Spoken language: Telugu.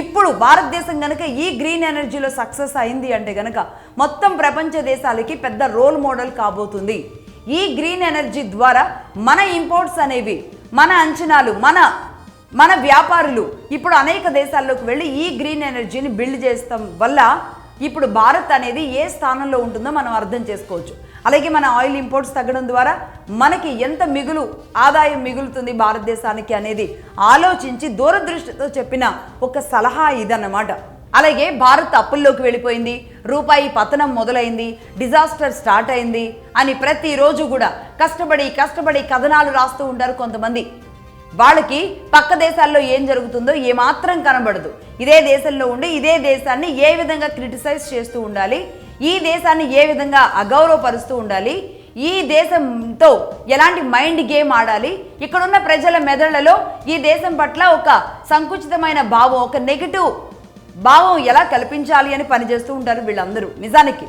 ఇప్పుడు భారతదేశం కనుక ఈ గ్రీన్ ఎనర్జీలో సక్సెస్ అయింది అంటే కనుక మొత్తం ప్రపంచ దేశాలకి పెద్ద రోల్ మోడల్ కాబోతుంది. ఈ గ్రీన్ ఎనర్జీ ద్వారా మన ఇంపోర్ట్స్ అనేవి, మన అంచనాలు, మన వ్యాపారులు ఇప్పుడు అనేక దేశాల్లోకి వెళ్ళి ఈ గ్రీన్ ఎనర్జీని బిల్డ్ చేస్తాం వల్ల ఇప్పుడు భారత్ అనేది ఏ స్థానంలో ఉంటుందో మనం అర్థం చేసుకోవచ్చు. అలాగే మన ఆయిల్ ఇంపోర్ట్స్ తగ్గడం ద్వారా మనకి ఎంత ఆదాయం మిగులుతుంది భారతదేశానికి అనేది ఆలోచించి దూరదృష్టితో చెప్పిన ఒక సలహా ఇదన్నమాట. అలాగే భారత్ అప్పుల్లోకి వెళ్ళిపోయింది, రూపాయి పతనం మొదలైంది, డిజాస్టర్ స్టార్ట్ అయింది అని ప్రతిరోజు కూడా కష్టపడి కథనాలు రాస్తూ ఉంటారు కొంతమంది. వాళ్ళకి పక్క దేశాల్లో ఏం జరుగుతుందో ఏమాత్రం కనబడదు. ఇదే దేశంలో ఉండి ఇదే దేశాన్ని ఏ విధంగా క్రిటిసైజ్ చేస్తూ ఉండాలి, ఈ దేశాన్ని ఏ విధంగా అగౌరవపరుస్తూ ఉండాలి, ఈ దేశంతో ఎలాంటి మైండ్ గేమ్ ఆడాలి, ఇక్కడున్న ప్రజల మెదళ్లలో ఈ దేశం పట్ల ఒక సంకుచితమైన భావం, ఒక నెగిటివ్ భావం ఎలా కల్పించాలి అని పనిచేస్తూ ఉంటారు వీళ్ళందరూ. నిజానికి